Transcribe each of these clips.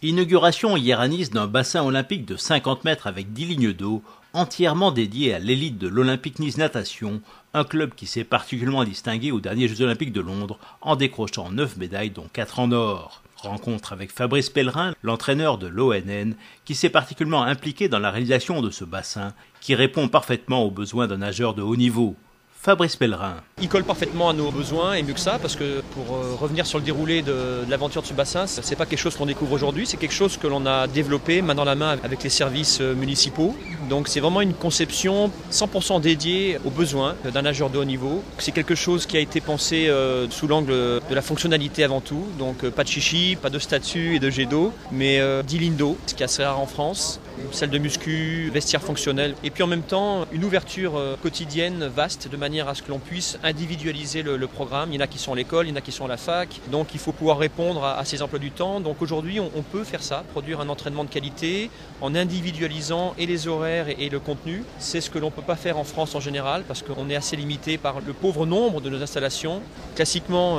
Inauguration hier à Nice d'un bassin olympique de 50 mètres avec 10 lignes d'eau, entièrement dédié à l'élite de l'Olympique Nice Natation, un club qui s'est particulièrement distingué aux derniers Jeux Olympiques de Londres en décrochant 9 médailles dont 4 en or. Rencontre avec Fabrice Pellerin, l'entraîneur de l'ONN, qui s'est particulièrement impliqué dans la réalisation de ce bassin qui répond parfaitement aux besoins d'un nageur de haut niveau. Fabrice Pellerin. Il colle parfaitement à nos besoins et mieux que ça, parce que pour revenir sur le déroulé de l'aventure de ce bassin, c'est pas quelque chose qu'on découvre aujourd'hui, c'est quelque chose que l'on a développé main dans la main avec les services municipaux. Donc c'est vraiment une conception 100% dédiée aux besoins d'un nageur de haut niveau. C'est quelque chose qui a été pensé sous l'angle de la fonctionnalité avant tout, donc pas de chichi, pas de statut et de jet d'eau, mais 10 lignes d'eau, ce qui est assez rare en France, salle de muscu, vestiaire fonctionnel, et puis en même temps une ouverture quotidienne vaste de manière à ce que l'on puisse individualiser le programme. Il y en a qui sont à l'école, il y en a qui sont à la fac, donc il faut pouvoir répondre à ces emplois du temps. Donc aujourd'hui on peut faire ça, produire un entraînement de qualité en individualisant et les horaires et le contenu. C'est ce que l'on ne peut pas faire en France en général parce qu'on est assez limité par le pauvre nombre de nos installations. Classiquement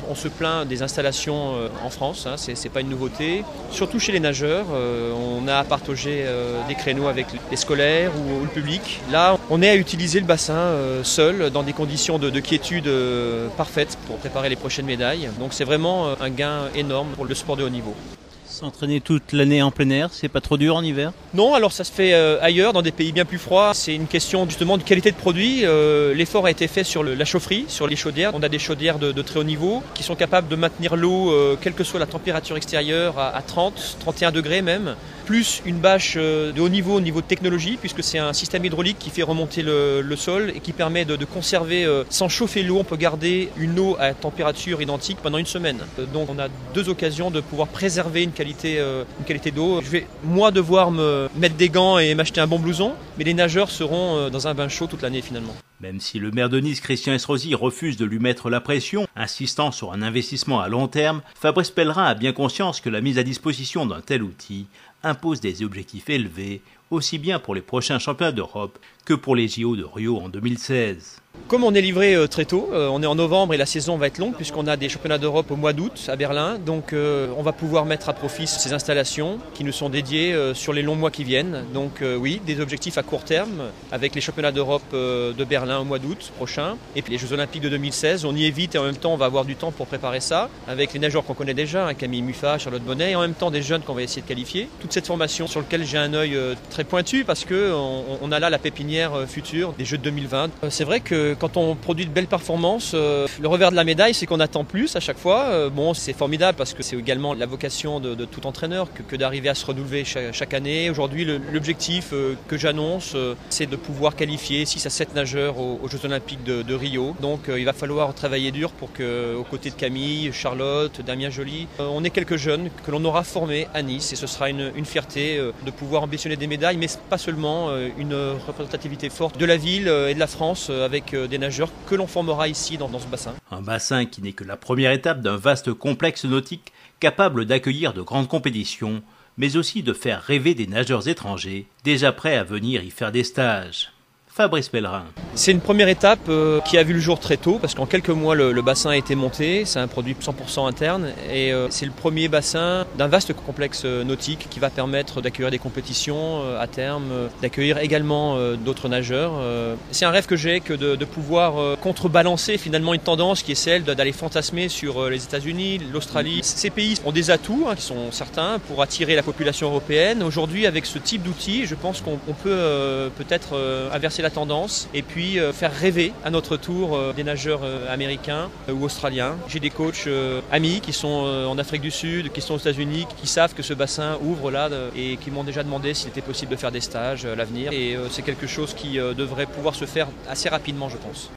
on se plaint des installations en France, c'est pas une nouveauté. Surtout chez les nageurs, on a à partager des créneaux avec les scolaires ou le public. Là on est à utiliser le bassin seul dans des conditions de quiétude parfaites pour préparer les prochaines médailles. Donc c'est vraiment un gain énorme pour le sport de haut niveau. S'entraîner toute l'année en plein air, c'est pas trop dur en hiver? Non, alors ça se fait ailleurs, dans des pays bien plus froids. C'est une question justement de qualité de produit. L'effort a été fait sur la chaufferie, sur les chaudières. On a des chaudières de très haut niveau qui sont capables de maintenir l'eau, quelle que soit la température extérieure, à 30, 31 degrés même. Plus une bâche de haut niveau de technologie, puisque c'est un système hydraulique qui fait remonter le sol et qui permet de conserver, sans chauffer l'eau, on peut garder une eau à température identique pendant une semaine. Donc on a deux occasions de pouvoir préserver une qualité d'eau. Je vais moi devoir me mettre des gants et m'acheter un bon blouson, mais les nageurs seront dans un bain chaud toute l'année finalement. Même si le maire de Nice, Christian Estrosi, refuse de lui mettre la pression, insistant sur un investissement à long terme, Fabrice Pellerin a bien conscience que la mise à disposition d'un tel outil impose des objectifs élevés, aussi bien pour les prochains championnats d'Europe que pour les JO de Rio en 2016. Comme on est livré très tôt, on est en novembre et la saison va être longue puisqu'on a des championnats d'Europe au mois d'août à Berlin. Donc on va pouvoir mettre à profit ces installations qui nous sont dédiées sur les longs mois qui viennent. Donc oui, des objectifs à court terme avec les championnats d'Europe de Berlin au mois d'août prochain. Et puis les Jeux Olympiques de 2016, on y est vite et en même temps on va avoir du temps pour préparer ça. Avec les nageurs qu'on connaît déjà, Camille Muffat, Charlotte Bonnet, et en même temps des jeunes qu'on va essayer de qualifier. Toute cette formation sur laquelle j'ai un œil très pointu parce qu'on a là la pépinière future des Jeux de 2020. C'est vrai que quand on produit de belles performances, le revers de la médaille, c'est qu'on attend plus à chaque fois. Bon, c'est formidable parce que c'est également la vocation de tout entraîneur que d'arriver à se renouveler chaque année. Aujourd'hui, l'objectif que j'annonce, c'est de pouvoir qualifier 6 à 7 nageurs aux Jeux Olympiques de Rio. Donc il va falloir travailler dur pour qu'aux côtés de Camille, Charlotte, Damien Joly, on ait quelques jeunes que l'on aura formés à Nice et ce sera une fierté de pouvoir ambitionner des médailles, mais pas seulement une représentativité forte de la ville et de la France avec des nageurs que l'on formera ici dans ce bassin. Un bassin qui n'est que la première étape d'un vaste complexe nautique capable d'accueillir de grandes compétitions, mais aussi de faire rêver des nageurs étrangers, déjà prêts à venir y faire des stages. Fabrice Pellerin. C'est une première étape qui a vu le jour très tôt parce qu'en quelques mois le bassin a été monté, c'est un produit 100% interne et c'est le premier bassin d'un vaste complexe nautique qui va permettre d'accueillir des compétitions à terme, d'accueillir également d'autres nageurs. C'est un rêve que j'ai que de pouvoir contrebalancer finalement une tendance qui est celle d'aller fantasmer sur les États-Unis, l'Australie. Ces pays ont des atouts qui sont certains pour attirer la population européenne. Aujourd'hui avec ce type d'outils, je pense qu'on peut peut-être inverser la tendance et puis faire rêver à notre tour des nageurs américains ou australiens. J'ai des coachs amis qui sont en Afrique du Sud, qui sont aux États-Unis, qui savent que ce bassin ouvre là et qui m'ont déjà demandé s'il était possible de faire des stages à l'avenir et c'est quelque chose qui devrait pouvoir se faire assez rapidement je pense.